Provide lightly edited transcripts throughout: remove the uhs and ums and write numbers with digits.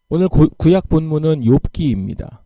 오늘 구약 본문은 욥기입니다.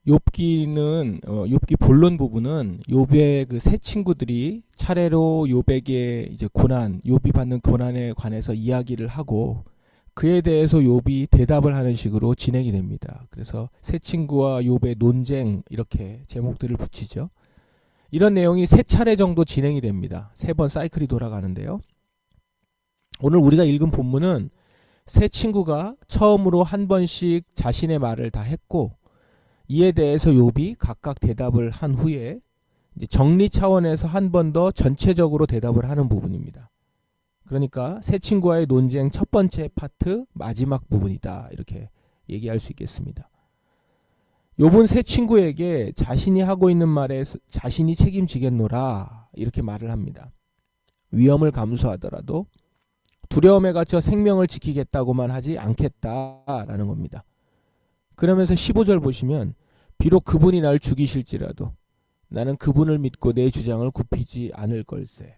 욥기 본론 부분은 욥의 그 세 친구들이 차례로 욥에게 이제 욥이 받는 고난에 관해서 이야기를 하고 그에 대해서 욥이 대답을 하는 식으로 진행이 됩니다. 그래서 세 친구와 욥의 논쟁 이렇게 제목들을 붙이죠. 이런 내용이 세 차례 정도 진행이 됩니다. 세 번 사이클이 돌아가는데요. 오늘 우리가 읽은 본문은 세 친구가 처음으로 한 번씩 자신의 말을 다 했고 이에 대해서 욥이 각각 대답을 한 후에 이제 정리 차원에서 한 번 더 전체적으로 대답을 하는 부분입니다. 그러니까 세 친구와의 논쟁 첫 번째 파트 마지막 부분이다 이렇게 얘기할 수 있겠습니다. 욥은 세 친구에게 자신이 하고 있는 말에 자신이 책임지겠노라 이렇게 말을 합니다. 위험을 감수하더라도 두려움에 갇혀 생명을 지키겠다고만 하지 않겠다라는 겁니다. 그러면서 15절 보시면 비록 그분이 날 죽이실지라도 나는 그분을 믿고 내 주장을 굽히지 않을 걸세.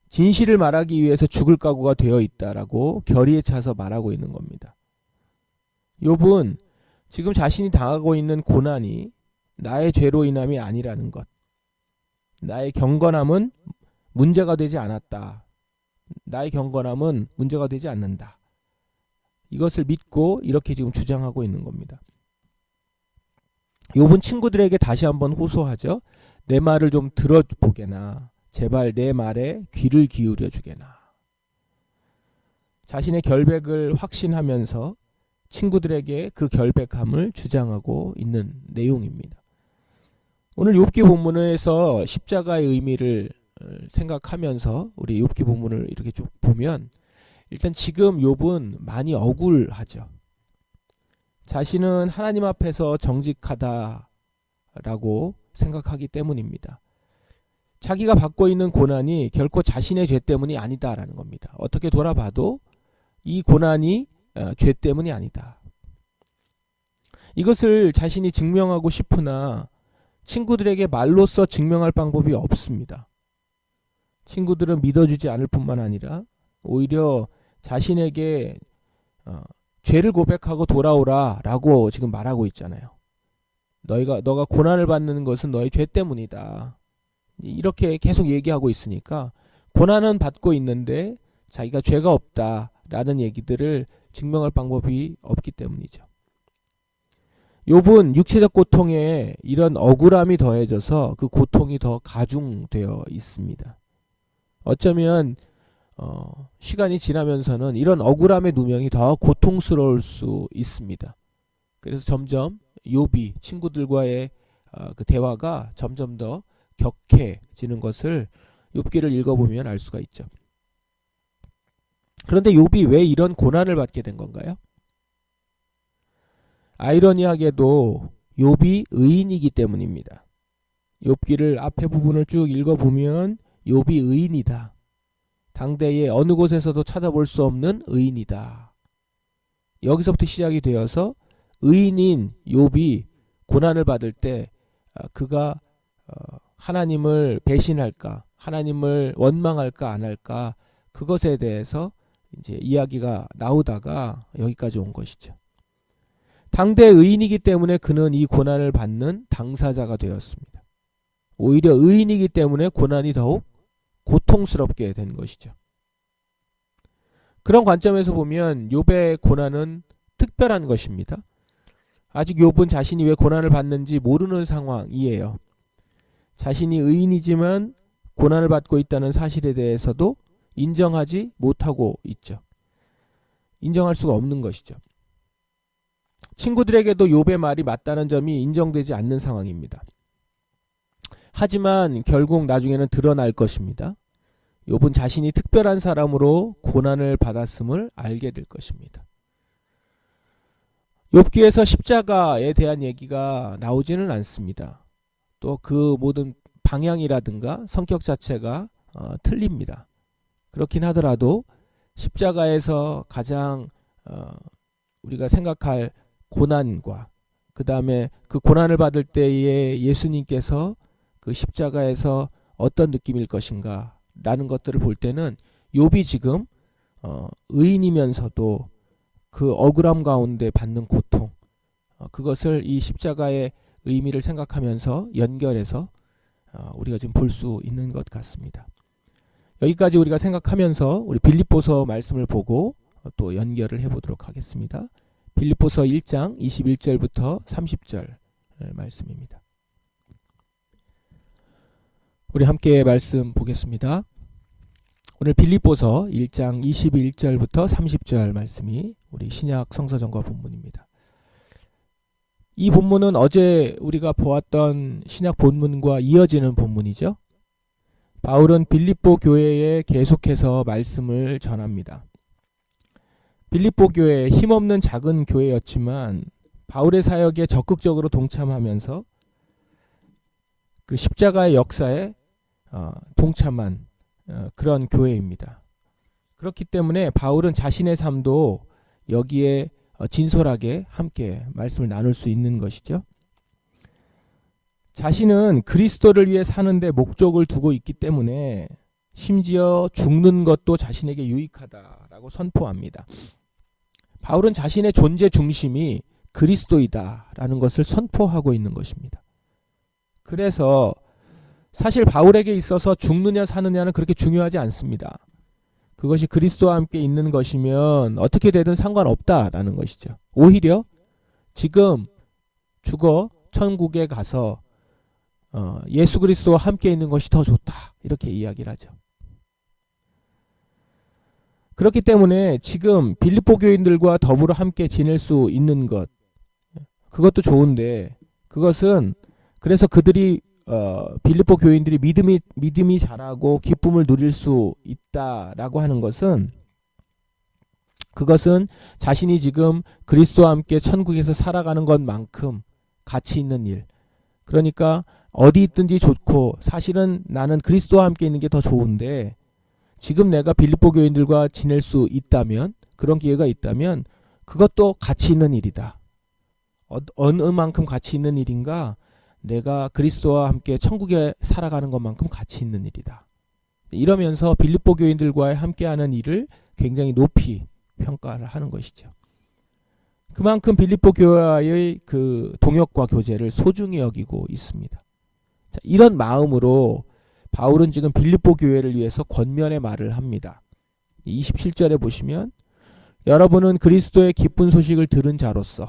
진실을 말하기 위해서 죽을 각오가 되어 있다라고 결의에 차서 말하고 있는 겁니다. 욥은 지금 자신이 당하고 있는 고난이 나의 죄로 인함이 아니라는 것, 나의 경건함은 문제가 되지 않았다. 나의 경건함은 문제가 되지 않는다. 이것을 믿고 이렇게 지금 주장하고 있는 겁니다. 욥은 친구들에게 다시 한번 호소하죠. 내 말을 좀 들어보게나 제발 내 말에 귀를 기울여 주게나. 자신의 결백을 확신하면서 친구들에게 그 결백함을 주장하고 있는 내용입니다. 오늘 욥기 본문에서 십자가의 의미를 생각하면서 우리 욥기 본문을 이렇게 쭉 보면 일단 지금 욥은 많이 억울하죠. 자신은 하나님 앞에서 정직하다라고 생각하기 때문입니다. 자기가 받고 있는 고난이 결코 자신의 죄 때문이 아니다라는 겁니다. 어떻게 돌아봐도 이 고난이 죄 때문이 아니다. 이것을 자신이 증명하고 싶으나 친구들에게 말로써 증명할 방법이 없습니다. 친구들은 믿어주지 않을 뿐만 아니라 오히려 자신에게 죄를 고백하고 돌아오라라고 지금 말하고 있잖아요. 너가 고난을 받는 것은 너의 죄 때문이다. 이렇게 계속 얘기하고 있으니까 고난은 받고 있는데 자기가 죄가 없다라는 얘기들을 증명할 방법이 없기 때문이죠. 욥은 육체적 고통에 이런 억울함이 더해져서 그 고통이 더 가중되어 있습니다. 어쩌면 시간이 지나면서는 이런 억울함의 누명이 더 고통스러울 수 있습니다. 그래서 점점 욥이 친구들과의 그 대화가 점점 더 격해지는 것을 욥기를 읽어보면 알 수가 있죠. 그런데 욥이 왜 이런 고난을 받게 된 건가요? 아이러니하게도 욥이 의인이기 때문입니다. 욥기를 앞에 부분을 쭉 읽어보면 욥이 의인이다. 당대의 어느 곳에서도 찾아볼 수 없는 의인이다. 여기서부터 시작이 되어서 의인인 욥이 고난을 받을 때 그가 하나님을 배신할까, 하나님을 원망할까 안 할까 그것에 대해서 이제 이야기가 나오다가 여기까지 온 것이죠. 당대 의인이기 때문에 그는 이 고난을 받는 당사자가 되었습니다. 오히려 의인이기 때문에 고난이 더욱 고통스럽게 된 것이죠. 그런 관점에서 보면 욥의 고난은 특별한 것입니다. 아직 욥은 자신이 왜 고난을 받는지 모르는 상황이에요. 자신이 의인이지만 고난을 받고 있다는 사실에 대해서도 인정하지 못하고 있죠. 인정할 수가 없는 것이죠. 친구들에게도 욥의 말이 맞다는 점이 인정되지 않는 상황입니다. 하지만 결국 나중에는 드러날 것입니다. 욥은 자신이 특별한 사람으로 고난을 받았음을 알게 될 것입니다. 욥기에서 십자가에 대한 얘기가 나오지는 않습니다. 또 그 모든 방향이라든가 성격 자체가 틀립니다. 그렇긴 하더라도 십자가에서 가장 우리가 생각할 고난과 그 다음에 그 고난을 받을 때에 예수님께서 그 십자가에서 어떤 느낌일 것인가 라는 것들을 볼 때는 욥이 지금 의인이면서도 그 억울함 가운데 받는 고통, 그것을 이 십자가의 의미를 생각하면서 연결해서 우리가 좀 볼 수 있는 것 같습니다. 여기까지 우리가 생각하면서 우리 빌립보서 말씀을 보고 또 연결을 해보도록 하겠습니다. 빌립보서 1장 21절부터 30절 말씀입니다. 우리 함께 말씀 보겠습니다. 오늘 빌립보서 1장 21절부터 30절 말씀이 우리 신약 성서전과 본문입니다. 이 본문은 어제 우리가 보았던 신약 본문과 이어지는 본문이죠. 바울은 빌립보 교회에 계속해서 말씀을 전합니다. 빌립보 교회, 힘없는 작은 교회였지만 바울의 사역에 적극적으로 동참하면서 그 십자가의 역사에 동참한 그런 교회입니다. 그렇기 때문에 바울은 자신의 삶도 여기에 진솔하게 함께 말씀을 나눌 수 있는 것이죠. 자신은 그리스도를 위해 사는데 목적을 두고 있기 때문에 심지어 죽는 것도 자신에게 유익하다라고 선포합니다. 바울은 자신의 존재 중심이 그리스도이다라는 것을 선포하고 있는 것입니다. 그래서 사실 바울에게 있어서 죽느냐 사느냐는 그렇게 중요하지 않습니다. 그것이 그리스도와 함께 있는 것이면 어떻게 되든 상관없다라는 것이죠. 오히려 지금 죽어 천국에 가서 예수 그리스도와 함께 있는 것이 더 좋다, 이렇게 이야기를 하죠. 그렇기 때문에 지금 빌립보 교인들과 더불어 함께 지낼 수 있는 것, 그것도 좋은데, 그것은 그래서 그들이 빌립보 교인들이 믿음이 자라고 기쁨을 누릴 수 있다라고 하는 것은, 그것은 자신이 지금 그리스도와 함께 천국에서 살아가는 것만큼 가치 있는 일, 그러니까 어디 있든지 좋고, 사실은 나는 그리스도와 함께 있는 게 더 좋은데 지금 내가 빌립보 교인들과 지낼 수 있다면, 그런 기회가 있다면 그것도 가치 있는 일이다. 어느 만큼 가치 있는 일인가? 내가 그리스도와 함께 천국에 살아가는 것만큼 가치 있는 일이다. 이러면서 빌립보 교인들과의 함께하는 일을 굉장히 높이 평가를 하는 것이죠. 그만큼 빌립보 교회의 그 동역과 교제를 소중히 여기고 있습니다. 자, 이런 마음으로 바울은 지금 빌립보 교회를 위해서 권면의 말을 합니다. 27절에 보시면, 여러분은 그리스도의 기쁜 소식을 들은 자로서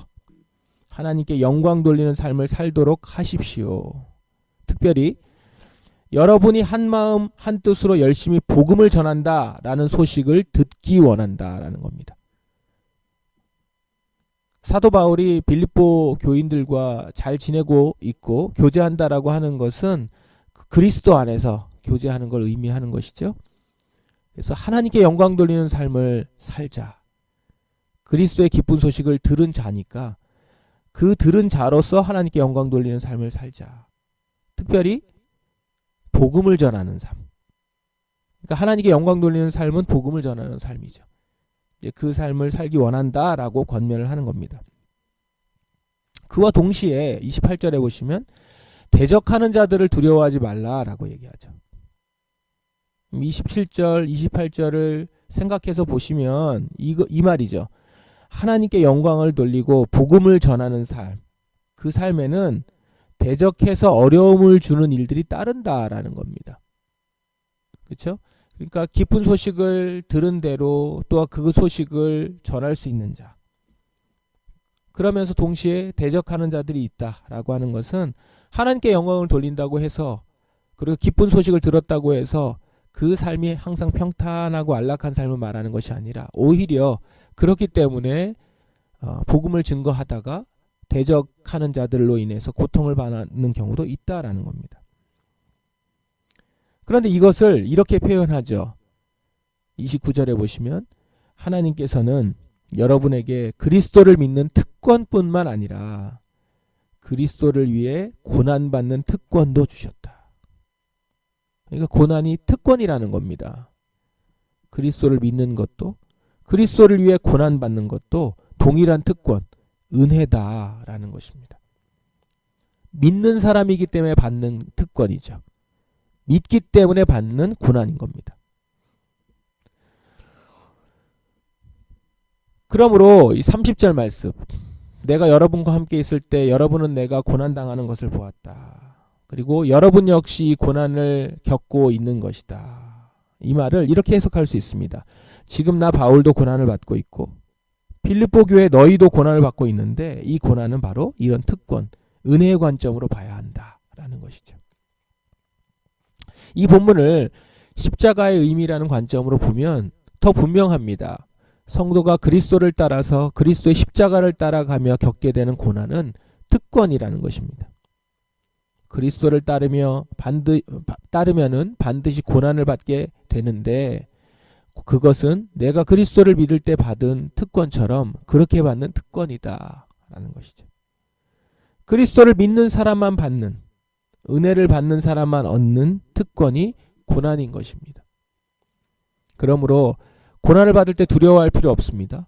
하나님께 영광 돌리는 삶을 살도록 하십시오. 특별히 여러분이 한 마음 한 뜻으로 열심히 복음을 전한다라는 소식을 듣기 원한다라는 겁니다. 사도 바울이 빌립보 교인들과 잘 지내고 있고 교제한다라고 하는 것은 그리스도 안에서 교제하는 걸 의미하는 것이죠. 그래서 하나님께 영광 돌리는 삶을 살자. 그리스도의 기쁜 소식을 들은 자니까 그 들은 자로서 하나님께 영광 돌리는 삶을 살자. 특별히 복음을 전하는 삶. 그러니까 하나님께 영광 돌리는 삶은 복음을 전하는 삶이죠. 그 삶을 살기 원한다라고 권면을 하는 겁니다. 그와 동시에 28절에 보시면 대적하는 자들을 두려워하지 말라라고 얘기하죠. 27절, 28절을 생각해서 보시면 이 말이죠. 하나님께 영광을 돌리고 복음을 전하는 삶, 그 삶에는 대적해서 어려움을 주는 일들이 따른다라는 겁니다. 그렇죠? 그러니까 기쁜 소식을 들은 대로 또 그 소식을 전할 수 있는 자, 그러면서 동시에 대적하는 자들이 있다라고 하는 것은 하나님께 영광을 돌린다고 해서, 그리고 기쁜 소식을 들었다고 해서 그 삶이 항상 평탄하고 안락한 삶을 말하는 것이 아니라, 오히려 그렇기 때문에 복음을 증거하다가 대적하는 자들로 인해서 고통을 받는 경우도 있다라는 겁니다. 그런데 이것을 이렇게 표현하죠. 29절에 보시면 하나님께서는 여러분에게 그리스도를 믿는 특권뿐만 아니라 그리스도를 위해 고난받는 특권도 주셨다. 그러니까 고난이 특권이라는 겁니다. 그리스도를 믿는 것도, 그리스도를 위해 고난받는 것도 동일한 특권, 은혜다라는 것입니다. 믿는 사람이기 때문에 받는 특권이죠. 믿기 때문에 받는 고난인 겁니다. 그러므로 이 30절 말씀, 내가 여러분과 함께 있을 때 여러분은 내가 고난당하는 것을 보았다. 그리고 여러분 역시 고난을 겪고 있는 것이다. 이 말을 이렇게 해석할 수 있습니다. 지금 나 바울도 고난을 받고 있고 빌립보 교회 너희도 고난을 받고 있는데 이 고난은 바로 이런 특권, 은혜의 관점으로 봐야 한다라는 것이죠. 이 본문을 십자가의 의미라는 관점으로 보면 더 분명합니다. 성도가 그리스도를 따라서 그리스도의 십자가를 따라가며 겪게 되는 고난은 특권이라는 것입니다. 그리스도를 따르면은 반드시 고난을 받게 되는데 그것은 내가 그리스도를 믿을 때 받은 특권처럼 그렇게 받는 특권이다라는 것이죠. 그리스도를 믿는 사람만 받는, 은혜를 받는 사람만 얻는 특권이 고난인 것입니다. 그러므로 고난을 받을 때 두려워할 필요 없습니다.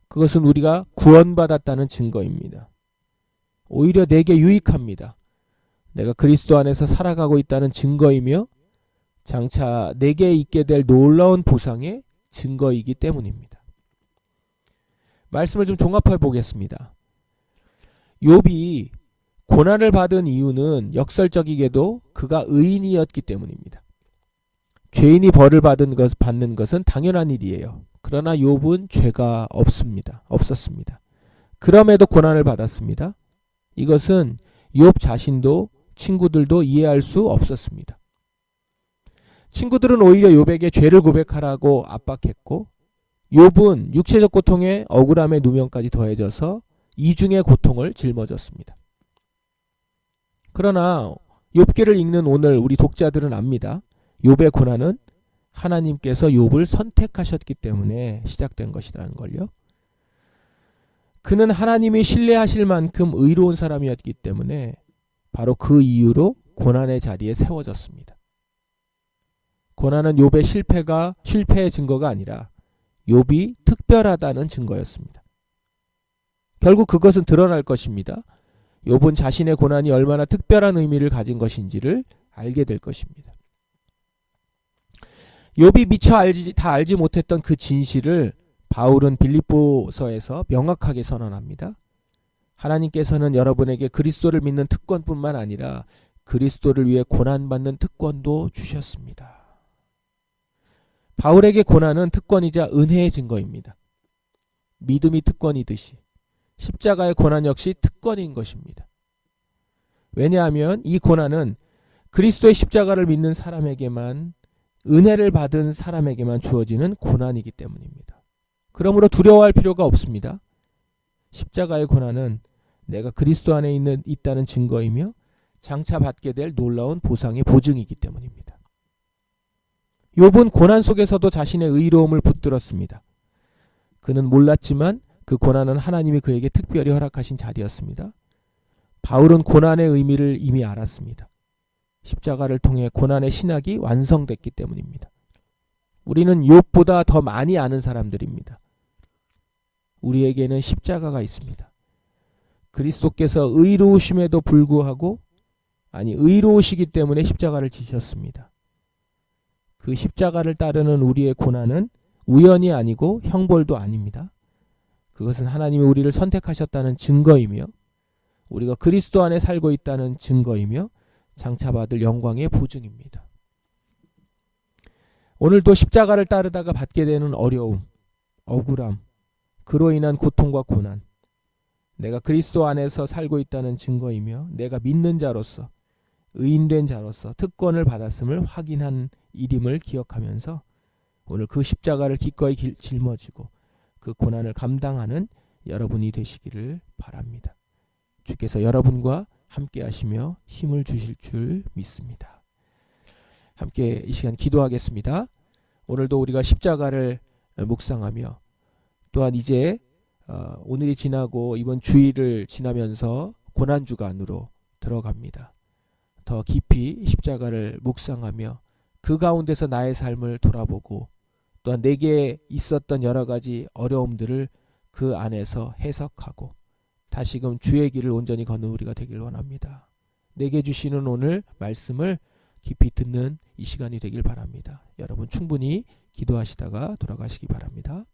그것은 우리가 구원받았다는 증거입니다. 오히려 내게 유익합니다. 내가 그리스도 안에서 살아가고 있다는 증거이며 장차 내게 있게 될 놀라운 보상의 증거이기 때문입니다. 말씀을 좀 종합해 보겠습니다. 욥이 고난을 받은 이유는 역설적이게도 그가 의인이었기 때문입니다. 죄인이 벌을 받는 것은 당연한 일이에요. 그러나 욥은 죄가 없었습니다. 그럼에도 고난을 받았습니다. 이것은 욥 자신도 친구들도 이해할 수 없었습니다. 친구들은 오히려 욥에게 죄를 고백하라고 압박했고 욥은 육체적 고통에 억울함의 누명까지 더해져서 이중의 고통을 짊어졌습니다. 그러나 욥기를 읽는 오늘 우리 독자들은 압니다. 욥의 고난은 하나님께서 욥을 선택하셨기 때문에 시작된 것이라는 걸요. 그는 하나님이 신뢰하실 만큼 의로운 사람이었기 때문에 바로 그 이유로 고난의 자리에 세워졌습니다. 고난은 욥의 실패의 증거가 아니라 욥이 특별하다는 증거였습니다. 결국 그것은 드러날 것입니다. 욥은 자신의 고난이 얼마나 특별한 의미를 가진 것인지를 알게 될 것입니다. 욥이 미처 다 알지 못했던 그 진실을 바울은 빌립보서에서 명확하게 선언합니다. 하나님께서는 여러분에게 그리스도를 믿는 특권뿐만 아니라 그리스도를 위해 고난받는 특권도 주셨습니다. 바울에게 고난은 특권이자 은혜의 증거입니다. 믿음이 특권이듯이 십자가의 고난 역시 특권인 것입니다. 왜냐하면 이 고난은 그리스도의 십자가를 믿는 사람에게만, 은혜를 받은 사람에게만 주어지는 고난이기 때문입니다. 그러므로 두려워할 필요가 없습니다. 십자가의 고난은 내가 그리스도 안에 있다는 증거이며 장차 받게 될 놀라운 보상의 보증이기 때문입니다. 욥은 고난 속에서도 자신의 의로움을 붙들었습니다. 그는 몰랐지만 그 고난은 하나님이 그에게 특별히 허락하신 자리였습니다. 바울은 고난의 의미를 이미 알았습니다. 십자가를 통해 고난의 신학이 완성됐기 때문입니다. 우리는 욥보다 더 많이 아는 사람들입니다. 우리에게는 십자가가 있습니다. 그리스도께서 의로우심에도 불구하고 의로우시기 때문에 십자가를 지셨습니다. 그 십자가를 따르는 우리의 고난은 우연이 아니고 형벌도 아닙니다. 그것은 하나님이 우리를 선택하셨다는 증거이며 우리가 그리스도 안에 살고 있다는 증거이며 장차 받을 영광의 보증입니다. 오늘도 십자가를 따르다가 받게 되는 어려움, 억울함, 그로 인한 고통과 고난, 내가 그리스도 안에서 살고 있다는 증거이며 내가 믿는 자로서, 의인된 자로서 특권을 받았음을 확인한 일임을 기억하면서 오늘 그 십자가를 기꺼이 짊어지고 그 고난을 감당하는 여러분이 되시기를 바랍니다. 주께서 여러분과 함께 하시며 힘을 주실 줄 믿습니다. 함께 이 시간 기도하겠습니다. 오늘도 우리가 십자가를 묵상하며 또한 이제 오늘이 지나고 이번 주일을 지나면서 고난주간으로 들어갑니다. 더 깊이 십자가를 묵상하며 그 가운데서 나의 삶을 돌아보고 또한 내게 있었던 여러 가지 어려움들을 그 안에서 해석하고 다시금 주의 길을 온전히 걷는 우리가 되길 원합니다. 내게 주시는 오늘 말씀을 깊이 듣는 이 시간이 되길 바랍니다. 여러분 충분히 기도하시다가 돌아가시기 바랍니다.